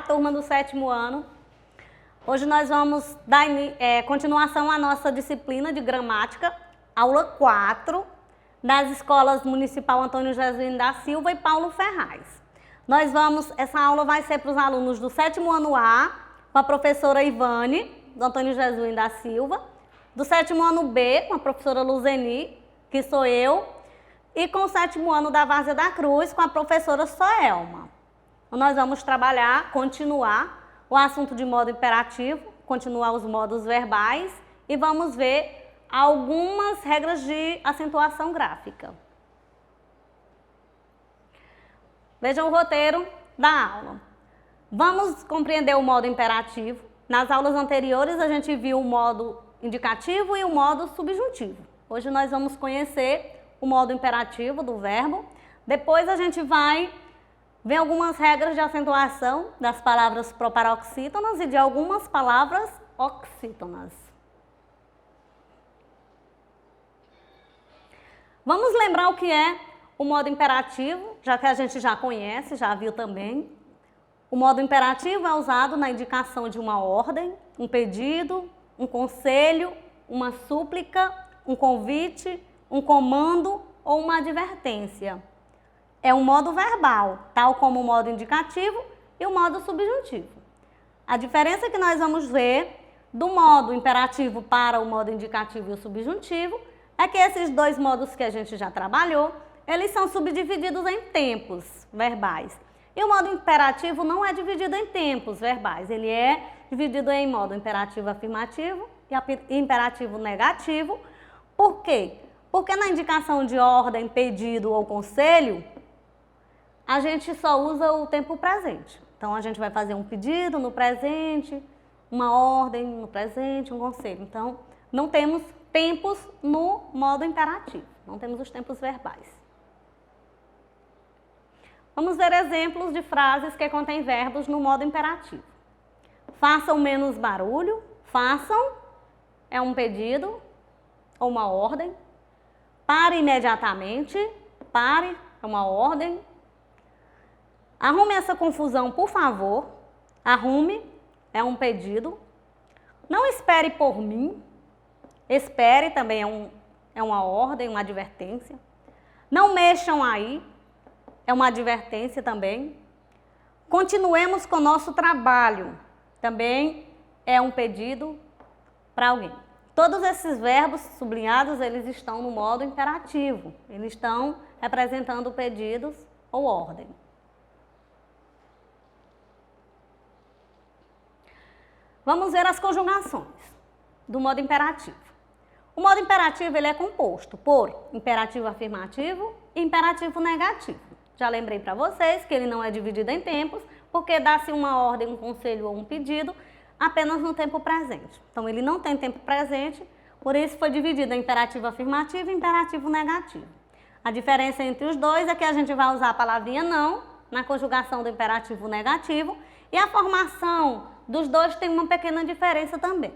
turma do 7º ano. Hoje nós vamos dar continuação à nossa disciplina de gramática, aula 4, das escolas Municipal Antônio Jesuíno da Silva e Paulo Ferraz. Essa aula vai ser para os alunos do 7º ano A, com a professora Ivane, do Antônio Jesuíno da Silva, do 7º ano B, com a professora Luzeni, que sou eu, e com o 7º ano da Várzea da Cruz, com a professora Soelma. Nós vamos continuar o assunto de modo imperativo, continuar os modos verbais e vamos ver algumas regras de acentuação gráfica. Vejam o roteiro da aula. Vamos compreender o modo imperativo. Nas aulas anteriores a gente viu o modo indicativo e o modo subjuntivo. Hoje nós vamos conhecer o modo imperativo do verbo. Depois a gente vai ver algumas regras de acentuação das palavras proparoxítonas e de algumas palavras oxítonas. Vamos lembrar o que é o modo imperativo, já que a gente já conhece, já viu também. O modo imperativo é usado na indicação de uma ordem, um pedido, um conselho, uma súplica, um convite, um comando ou uma advertência. É um modo verbal, tal como o modo indicativo e o modo subjuntivo. A diferença que nós vamos ver do modo imperativo para o modo indicativo e o subjuntivo é que esses dois modos que a gente já trabalhou, eles são subdivididos em tempos verbais. E o modo imperativo não é dividido em tempos verbais, ele é dividido em modo imperativo afirmativo e imperativo negativo. Por quê? Porque na indicação de ordem, pedido ou conselho, a gente só usa o tempo presente. Então, a gente vai fazer um pedido no presente, uma ordem no presente, um conselho. Então, não temos tempos no modo imperativo, não temos os tempos verbais. Vamos ver exemplos de frases que contêm verbos no modo imperativo. Façam menos barulho. Façam é um pedido ou uma ordem. Pare imediatamente. Pare é uma ordem. Arrume essa confusão, por favor. Arrume é um pedido. Não espere por mim. Espere também é uma ordem, uma advertência. Não mexam aí. É uma advertência também. Continuemos com o nosso trabalho. Também é um pedido para alguém. Todos esses verbos sublinhados, eles estão no modo imperativo. Eles estão representando pedidos ou ordem. Vamos ver as conjugações do modo imperativo. O modo imperativo ele é composto por imperativo afirmativo e imperativo negativo. Já lembrei para vocês que ele não é dividido em tempos, porque dá-se uma ordem, um conselho ou um pedido apenas no tempo presente. Então, ele não tem tempo presente, por isso foi dividido em imperativo afirmativo e imperativo negativo. A diferença entre os dois é que a gente vai usar a palavrinha não na conjugação do imperativo negativo e a formação dos dois tem uma pequena diferença também.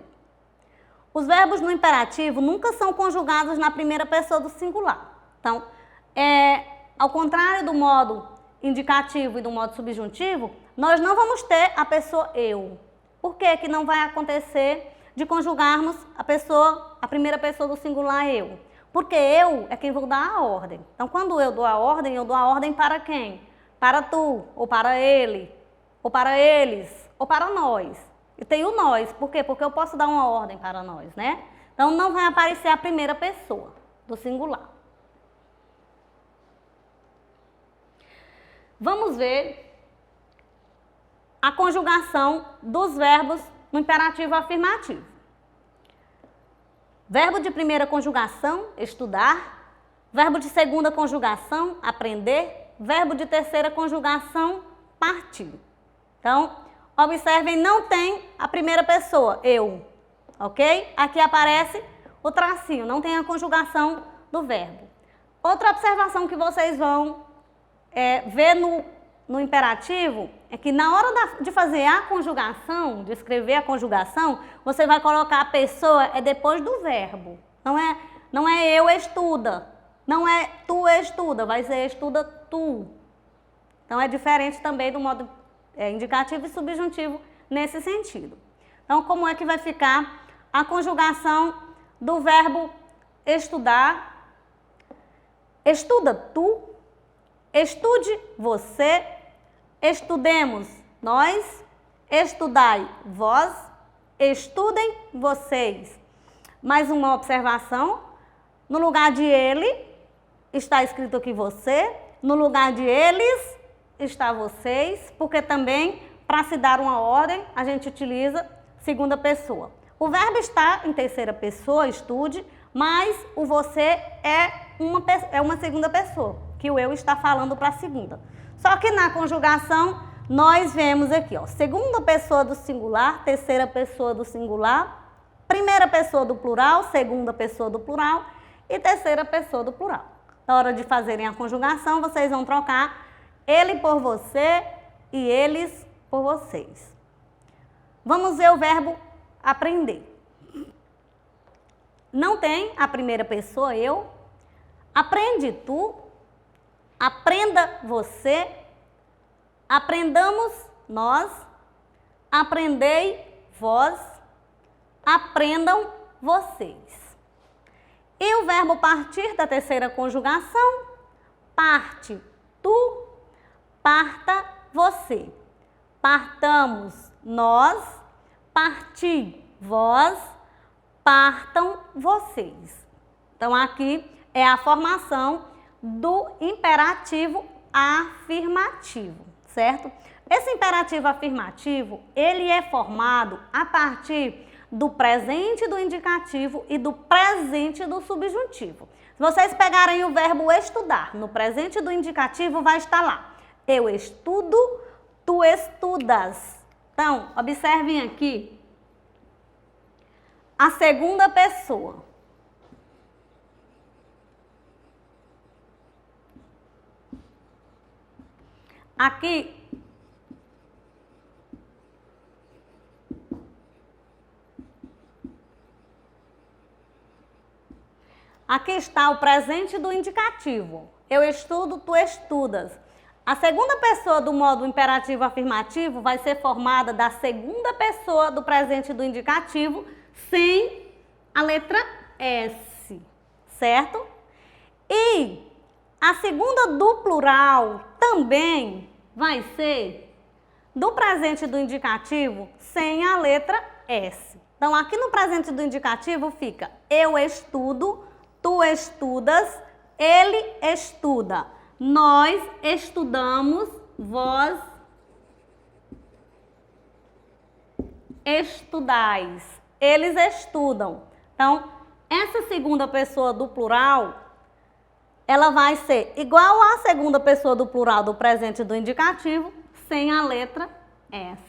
Os verbos no imperativo nunca são conjugados na primeira pessoa do singular. Então, ao contrário do modo indicativo e do modo subjuntivo, nós não vamos ter a pessoa eu. Por que que não vai acontecer de conjugarmos a primeira pessoa do singular eu? Porque eu é quem vou dar a ordem. Então, quando eu dou a ordem para quem? Para tu, ou para ele, ou para eles, ou para nós. E tem o nós. Por quê? Porque eu posso dar uma ordem para nós, né? Então, não vai aparecer a primeira pessoa do singular. Vamos ver a conjugação dos verbos no imperativo afirmativo. Verbo de primeira conjugação, estudar. Verbo de segunda conjugação, aprender. Verbo de terceira conjugação, partir. Então, observem, não tem a primeira pessoa, eu, ok? Aqui aparece o tracinho, não tem a conjugação do verbo. Outra observação que vocês vão ver no imperativo é que na hora de fazer a conjugação, de escrever a conjugação, você vai colocar a pessoa depois do verbo. Não é eu estuda, não é tu estuda, vai ser estuda tu. Então é diferente também do modo É indicativo e subjuntivo nesse sentido. Então, como é que vai ficar a conjugação do verbo estudar? Estuda tu, estude você, estudemos nós, estudai vós, estudem vocês. Mais uma observação, no lugar de ele está escrito aqui você, no lugar de eles está vocês, porque também para se dar uma ordem a gente utiliza segunda pessoa. O verbo está em terceira pessoa, estude, mas o você é uma segunda pessoa, que o eu está falando para a segunda. Só que na conjugação nós vemos aqui, ó, segunda pessoa do singular, terceira pessoa do singular, primeira pessoa do plural, segunda pessoa do plural e terceira pessoa do plural. Na hora de fazerem a conjugação, vocês vão trocar ele por você e eles por vocês. Vamos ver o verbo aprender. Não tem a primeira pessoa, eu. Aprende tu, aprenda você, aprendamos nós, aprendei vós, aprendam vocês. E o verbo partir da terceira conjugação, parte tu, parta você. Partamos nós, parti vós, partam vocês. Então aqui é a formação do imperativo afirmativo, certo? Esse imperativo afirmativo, ele é formado a partir do presente do indicativo e do presente do subjuntivo. Se vocês pegarem o verbo estudar, no presente do indicativo vai estar lá. Eu estudo, tu estudas. Então, observem aqui a segunda pessoa. Aqui está o presente do indicativo. Eu estudo, tu estudas. A segunda pessoa do modo imperativo afirmativo vai ser formada da segunda pessoa do presente do indicativo sem a letra S, certo? E a segunda do plural também vai ser do presente do indicativo sem a letra S. Então, aqui no presente do indicativo fica eu estudo, tu estudas, ele estuda, nós estudamos, vós estudais, eles estudam. Então, essa segunda pessoa do plural, ela vai ser igual à segunda pessoa do plural do presente do indicativo, sem a letra S.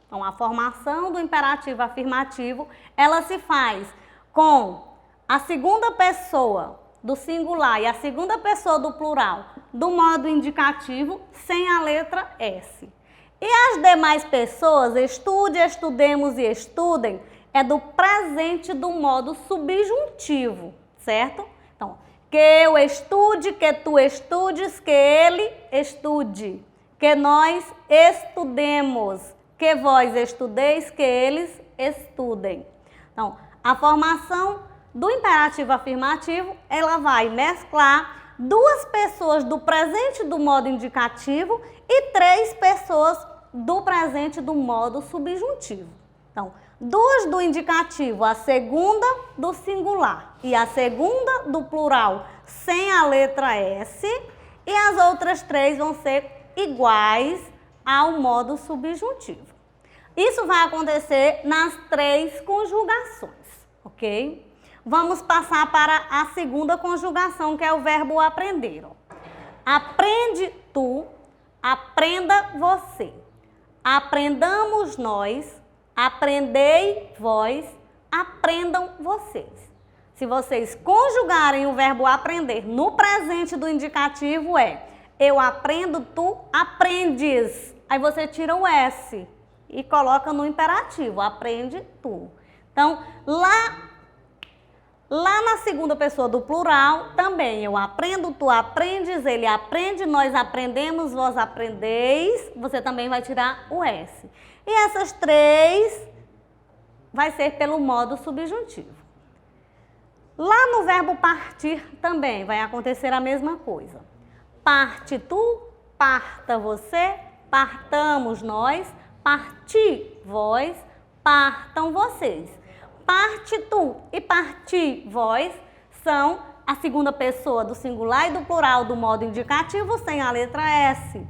Então, a formação do imperativo afirmativo, ela se faz com a segunda pessoa do singular e a segunda pessoa do plural do modo indicativo sem a letra S. E as demais pessoas, estude, estudemos e estudem, é do presente do modo subjuntivo, certo? Então, que eu estude, que tu estudes, que ele estude, que nós estudemos, que vós estudeis, que eles estudem. Então, a formação do imperativo afirmativo, ela vai mesclar duas pessoas do presente do modo indicativo e três pessoas do presente do modo subjuntivo. Então, duas do indicativo, a segunda do singular e a segunda do plural sem a letra S, e as outras três vão ser iguais ao modo subjuntivo. Isso vai acontecer nas três conjugações, ok? Vamos passar para a segunda conjugação, que é o verbo aprender. Aprende tu, aprenda você. Aprendamos nós, aprendei vós, aprendam vocês. Se vocês conjugarem o verbo aprender no presente do indicativo é eu aprendo, tu aprendes. Aí você tira o S e coloca no imperativo, aprende tu. Então, lá Lá na segunda pessoa do plural, também eu aprendo, tu aprendes, ele aprende, nós aprendemos, vós aprendeis. Você também vai tirar o S. E essas três vai ser pelo modo subjuntivo. Lá no verbo partir também vai acontecer a mesma coisa. Parte tu, parta você, partamos nós, parti vós, partam vocês. Parte tu e parti vós são a segunda pessoa do singular e do plural do modo indicativo sem a letra S.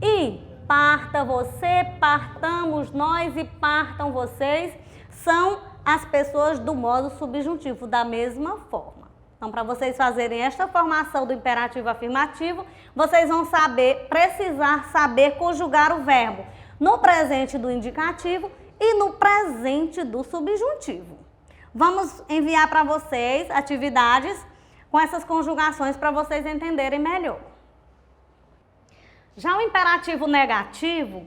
E parta você, partamos nós e partam vocês são as pessoas do modo subjuntivo da mesma forma. Então, para vocês fazerem esta formação do imperativo afirmativo, vocês vão precisar saber conjugar o verbo no presente do indicativo e no presente do subjuntivo. Vamos enviar para vocês atividades com essas conjugações para vocês entenderem melhor. Já o imperativo negativo,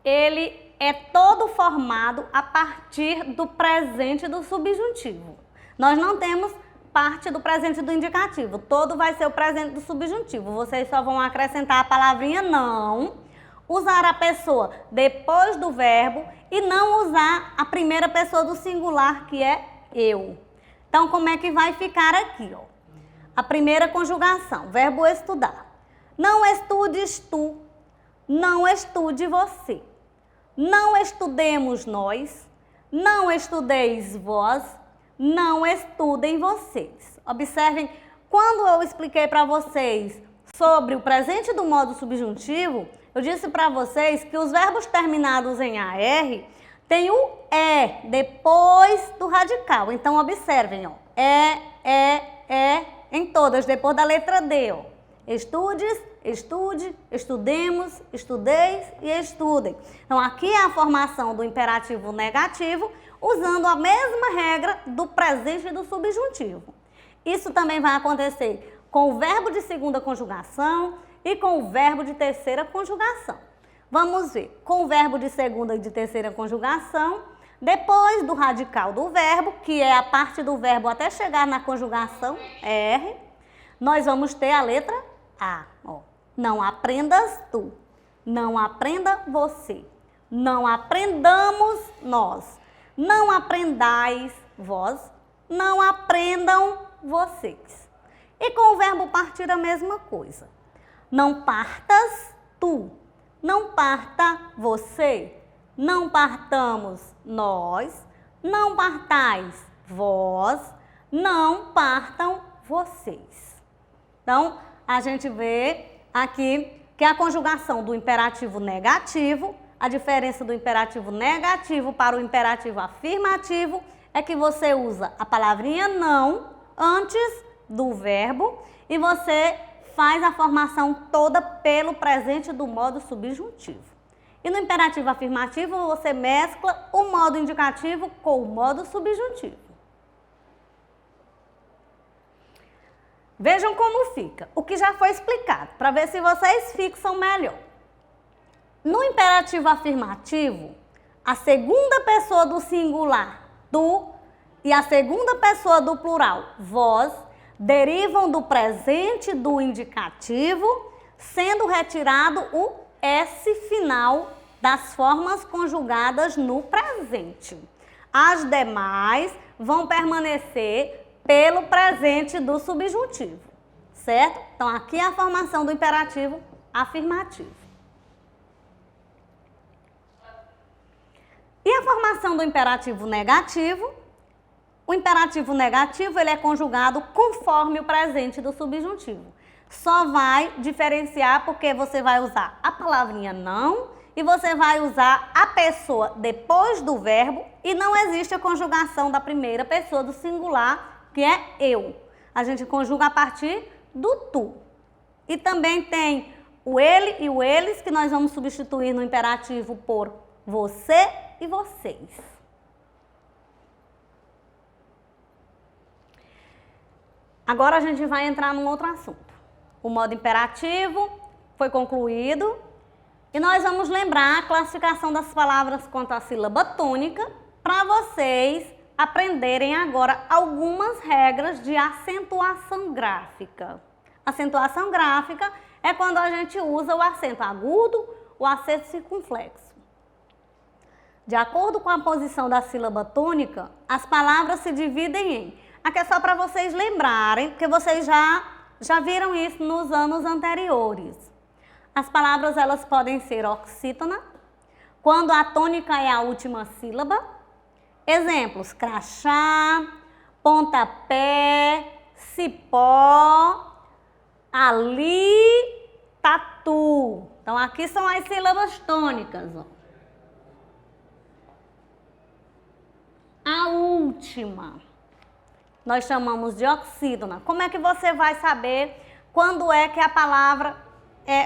ele é todo formado a partir do presente do subjuntivo. Nós não temos parte do presente do indicativo, todo vai ser o presente do subjuntivo. Vocês só vão acrescentar a palavrinha não, usar a pessoa depois do verbo e não usar a primeira pessoa do singular, que é eu. Então, como é que vai ficar aqui, ó? A primeira conjugação, verbo estudar. Não estudes tu, não estude você. Não estudemos nós, não estudeis vós, não estudem vocês. Observem, quando eu expliquei para vocês sobre o presente do modo subjuntivo, eu disse para vocês que os verbos terminados em AR tem o é depois do radical. Então, observem, ó, em todas, depois da letra D, ó. Estudes, estude, estudemos, estudeis e estudem. Então, aqui é a formação do imperativo negativo, usando a mesma regra do presente e do subjuntivo. Isso também vai acontecer com o verbo de segunda conjugação e com o verbo de terceira conjugação. Vamos ver, com o verbo de segunda e de terceira conjugação, depois do radical do verbo, que é a parte do verbo até chegar na conjugação R, nós vamos ter a letra A. Ó. Não aprendas tu, não aprenda você, não aprendamos nós, não aprendais vós, não aprendam vocês. E com o verbo partir a mesma coisa. Não partas tu, não parta você, não partamos nós, não partais vós, não partam vocês. Então, a gente vê aqui que a conjugação do imperativo negativo, a diferença do imperativo negativo para o imperativo afirmativo é que você usa a palavrinha não antes do verbo e você faz a formação toda pelo presente do modo subjuntivo. E no imperativo afirmativo, você mescla o modo indicativo com o modo subjuntivo. Vejam como fica, o que já foi explicado, para ver se vocês fixam melhor. No imperativo afirmativo, a segunda pessoa do singular, tu, e a segunda pessoa do plural, vós, derivam do presente do indicativo, sendo retirado o S final das formas conjugadas no presente. As demais vão permanecer pelo presente do subjuntivo, certo? Então, aqui é a formação do imperativo afirmativo. E a formação do imperativo negativo? O imperativo negativo ele é conjugado conforme o presente do subjuntivo. Só vai diferenciar porque você vai usar a palavrinha não e você vai usar a pessoa depois do verbo e não existe a conjugação da primeira pessoa do singular, que é eu. A gente conjuga a partir do tu. E também tem o ele e o eles, que nós vamos substituir no imperativo por você e vocês. Agora a gente vai entrar num outro assunto. O modo imperativo foi concluído e nós vamos lembrar a classificação das palavras quanto à sílaba tônica para vocês aprenderem agora algumas regras de acentuação gráfica. Acentuação gráfica é quando a gente usa o acento agudo, o acento circunflexo. De acordo com a posição da sílaba tônica, as palavras se dividem em... Aqui é só para vocês lembrarem, porque vocês já viram isso nos anos anteriores. As palavras elas podem ser oxítona, quando a tônica é a última sílaba. Exemplos: crachá, pontapé, cipó, ali, tatu. Então aqui são as sílabas tônicas, ó. A última nós chamamos de oxítona. Como é que você vai saber quando é que a palavra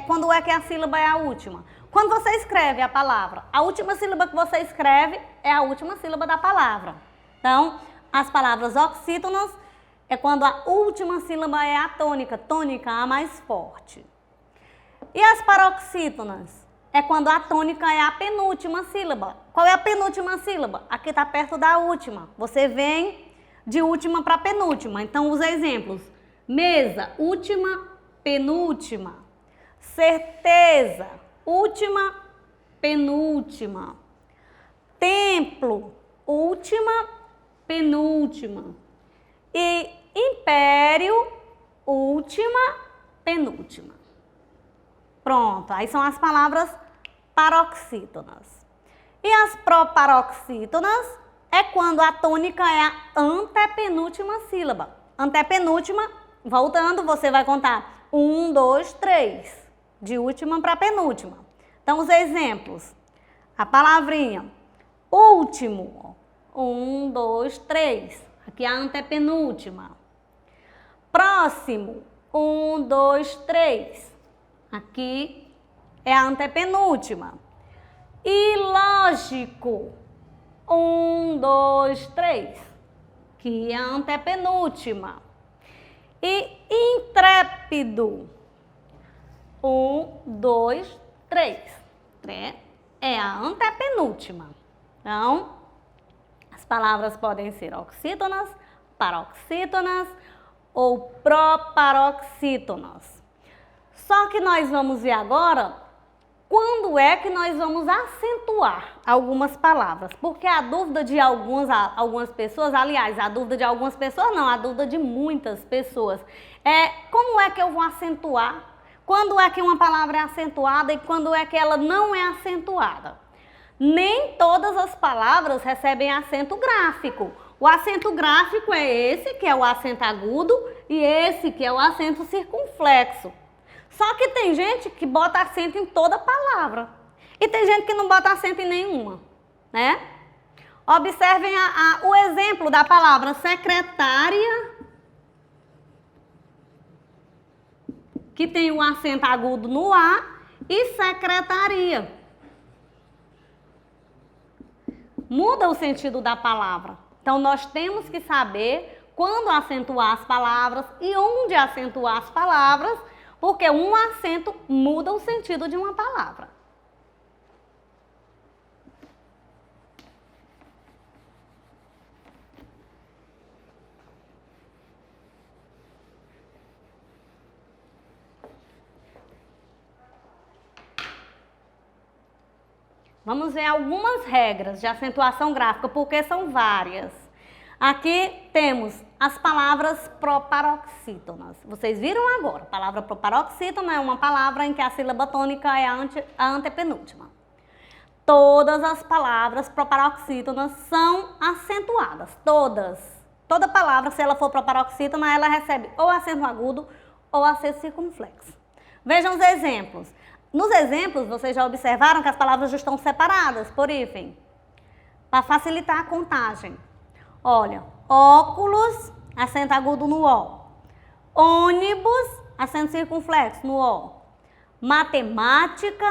quando é que a sílaba é a última? Quando você escreve a palavra, a última sílaba que você escreve é a última sílaba da palavra. Então, as palavras oxítonas é quando a última sílaba é a tônica, tônica a mais forte. E as paroxítonas é quando a tônica é a penúltima sílaba. Qual é a penúltima sílaba? Aqui está perto da última. Você vem de última para penúltima. Então, os exemplos: mesa, última, penúltima. Certeza, última, penúltima. Templo, última, penúltima. E império, última, penúltima. Pronto, aí são as palavras paroxítonas. E as proparoxítonas é quando a tônica é a antepenúltima sílaba. Antepenúltima, voltando, você vai contar 1, 2, 3, de última para penúltima. Então, os exemplos: a palavrinha último, 1, 2, 3, aqui é a antepenúltima. Próximo, 1, 2, 3, aqui é a antepenúltima. Ilógico, 1, 2, 3, que é a antepenúltima. E intrépido, 1, 2, 3, é a antepenúltima. Então, as palavras podem ser oxítonas, paroxítonas ou proparoxítonas. Só que nós vamos ver agora quando é que nós vamos acentuar algumas palavras. Porque a dúvida de algumas pessoas, aliás, a dúvida de algumas pessoas não, a dúvida de muitas pessoas é como é que eu vou acentuar, quando é que uma palavra é acentuada e quando é que ela não é acentuada. Nem todas as palavras recebem acento gráfico. O acento gráfico é esse, que é o acento agudo, e esse, que é o acento circunflexo. Só que tem gente que bota acento em toda palavra. E tem gente que não bota acento em nenhuma, né? Observem o exemplo da palavra secretária, que tem o acento agudo no A, e secretaria. Muda o sentido da palavra. Então, nós temos que saber quando acentuar as palavras e onde acentuar as palavras, porque um acento muda o sentido de uma palavra. Vamos ver algumas regras de acentuação gráfica, porque são várias. Aqui temos as palavras proparoxítonas. Vocês viram agora, a palavra proparoxítona é uma palavra em que a sílaba tônica é a antepenúltima. Todas as palavras proparoxítonas são acentuadas, todas. Toda palavra, se ela for proparoxítona, ela recebe ou acento agudo ou acento circunflexo. Vejam os exemplos. Nos exemplos, vocês já observaram que as palavras já estão separadas por hífen, para facilitar a contagem. Olha, óculos, acento agudo no O. Ônibus, acento circunflexo no O. Matemática,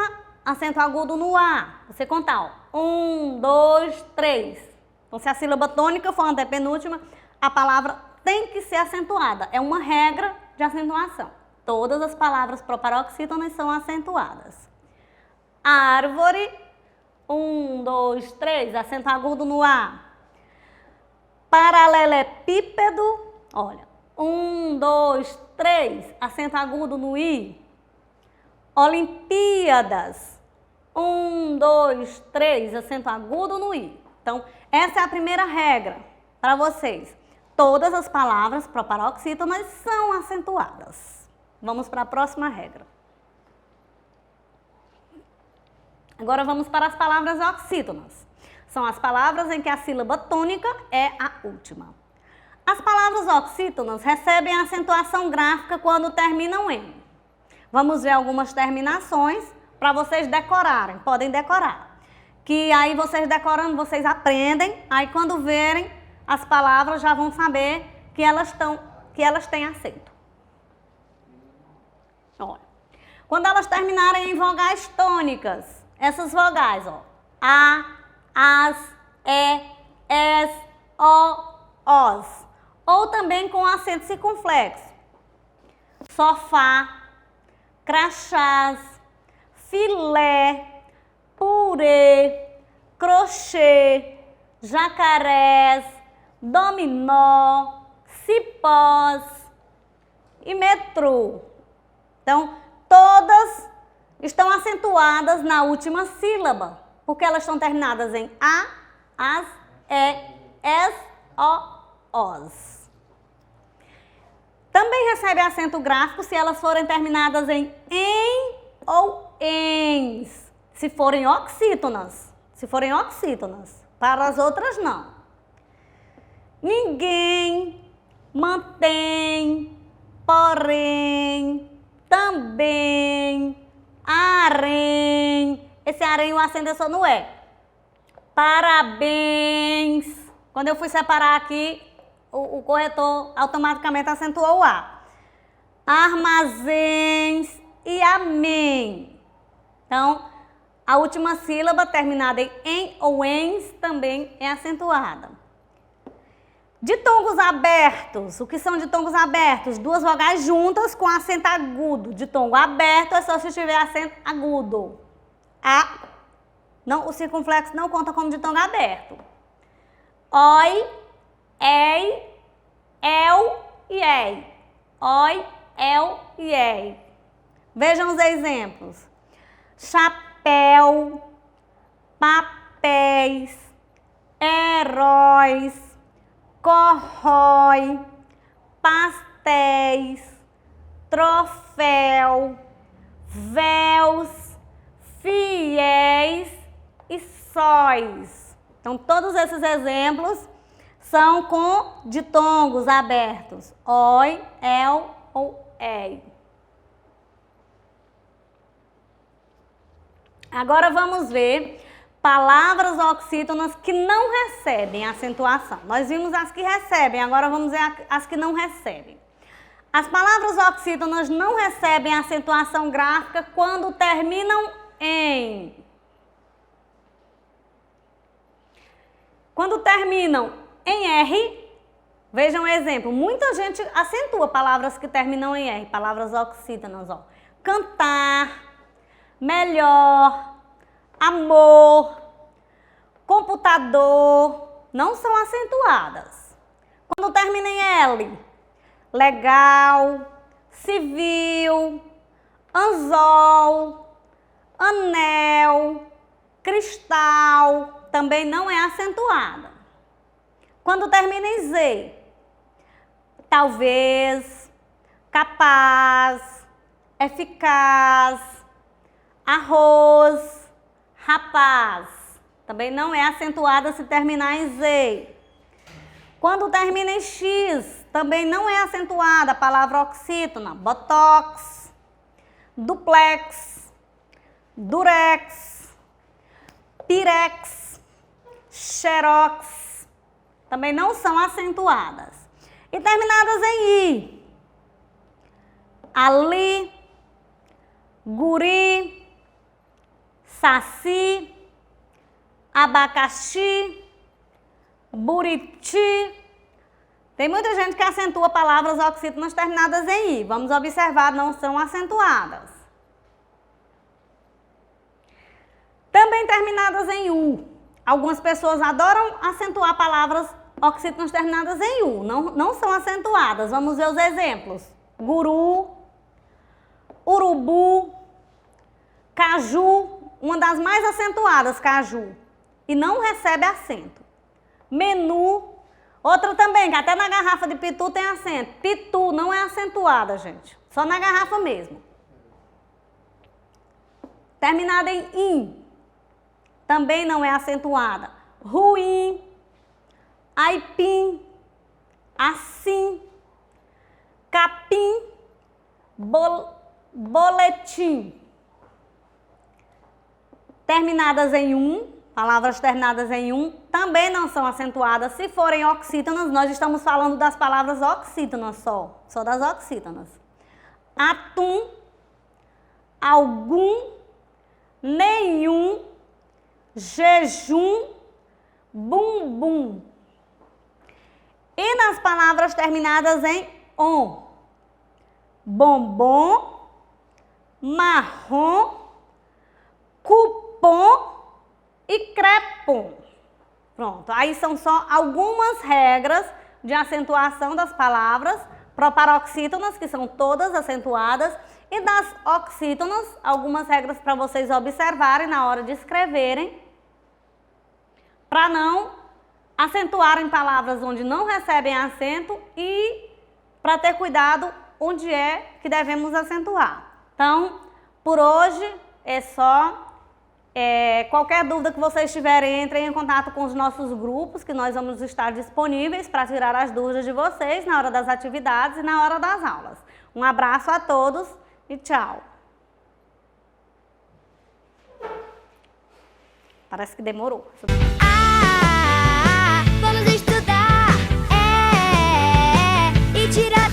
acento agudo no A. Você contar, ó, 1, 2, 3. Então, se a sílaba tônica for a antepenúltima, a palavra tem que ser acentuada. É uma regra de acentuação. Todas as palavras proparoxítonas são acentuadas. Árvore, 1, 2, 3, acento agudo no A. Paralelepípedo, olha, 1, 2, 3, acento agudo no I. Olimpíadas, 1, 2, 3, acento agudo no I. Então, essa é a primeira regra para vocês. Todas as palavras proparoxítonas são acentuadas. Vamos para a próxima regra. Agora vamos para as palavras oxítonas. São as palavras em que a sílaba tônica é a última. As palavras oxítonas recebem acentuação gráfica quando terminam em. Vamos ver algumas terminações para vocês decorarem. Podem decorar. Que aí vocês decorando, vocês aprendem. Aí quando verem as palavras já vão saber que elas têm acento. Olha, quando elas terminarem em vogais tônicas, essas vogais, ó, a, as, es, os, ou também com acento circunflexo, sofá, crachás, filé, purê, crochê, jacarés, dominó, cipós e metrô. Então, todas estão acentuadas na última sílaba, porque elas estão terminadas em a, as, es, os. Também recebe acento gráfico se elas forem terminadas em ou ens, se forem oxítonas. Para as outras, não. Ninguém, mantém, porém, também, arém. Esse arém, o acento é só no E. Parabéns. Quando eu fui separar aqui, o corretor automaticamente acentuou o A. Armazéns e amém. Então, a última sílaba terminada em ou ens também é acentuada. Ditongos abertos. O que são ditongos abertos? Duas vogais juntas com acento agudo. Ditongo aberto é só se tiver acento agudo. O circunflexo não conta como ditongo aberto. Oi, ei, el e ei. Oi, el e ei. Vejam os exemplos. Chapéu, papéis, heróis, corrói, pastéis, troféu, véus, fiéis e sóis. Então, todos esses exemplos são com ditongos abertos. Oi, el ou ei. Agora vamos ver palavras oxítonas que não recebem acentuação. Nós vimos as que recebem, agora vamos ver as que não recebem. As palavras oxítonas não recebem acentuação gráfica quando terminam em. Quando terminam em R, vejam um exemplo. Muita gente acentua palavras que terminam em R, palavras oxítonas, ó. Cantar, melhor, amor, computador, não são acentuadas. Quando termina em L, legal, civil, anzol, anel, cristal, também não é acentuada. Quando termina em Z, talvez, capaz, eficaz, arroz, rapaz. Também não é acentuada se terminar em Z. Quando termina em X, também não é acentuada a palavra oxítona. Botox, duplex, durex, pirex, xerox. Também não são acentuadas. E terminadas em I. Ali, guri, saci, abacaxi, buriti. Tem muita gente que acentua palavras oxítonas terminadas em I. Vamos observar, não são acentuadas. Também terminadas em U. Algumas pessoas adoram acentuar palavras oxítonas terminadas em U, não são acentuadas. Vamos ver os exemplos. Guru, urubu, caju, uma das mais acentuadas, caju, e não recebe acento. Menu, outra também, que até na garrafa de pitu tem acento. Pitu não é acentuada, gente, só na garrafa mesmo. Terminada em in, também não é acentuada. Ruim, aipim, assim, capim, boletim. Terminadas em palavras terminadas em também não são acentuadas. Se forem oxítonas, nós estamos falando das palavras oxítonas só das oxítonas. Atum, algum, nenhum, jejum, bumbum. E nas palavras terminadas em on, bombom, marrom, cupom e crepom. Pronto, aí são só algumas regras de acentuação das palavras proparoxítonas, que são todas acentuadas, e das oxítonas, algumas regras para vocês observarem na hora de escreverem, para não acentuarem palavras onde não recebem acento e para ter cuidado onde é que devemos acentuar. Então, por hoje é só. Qualquer dúvida que vocês tiverem, entrem em contato com os nossos grupos, que nós vamos estar disponíveis para tirar as dúvidas de vocês na hora das atividades e na hora das aulas. Um abraço a todos e tchau! Parece que demorou. Vamos estudar, e tirar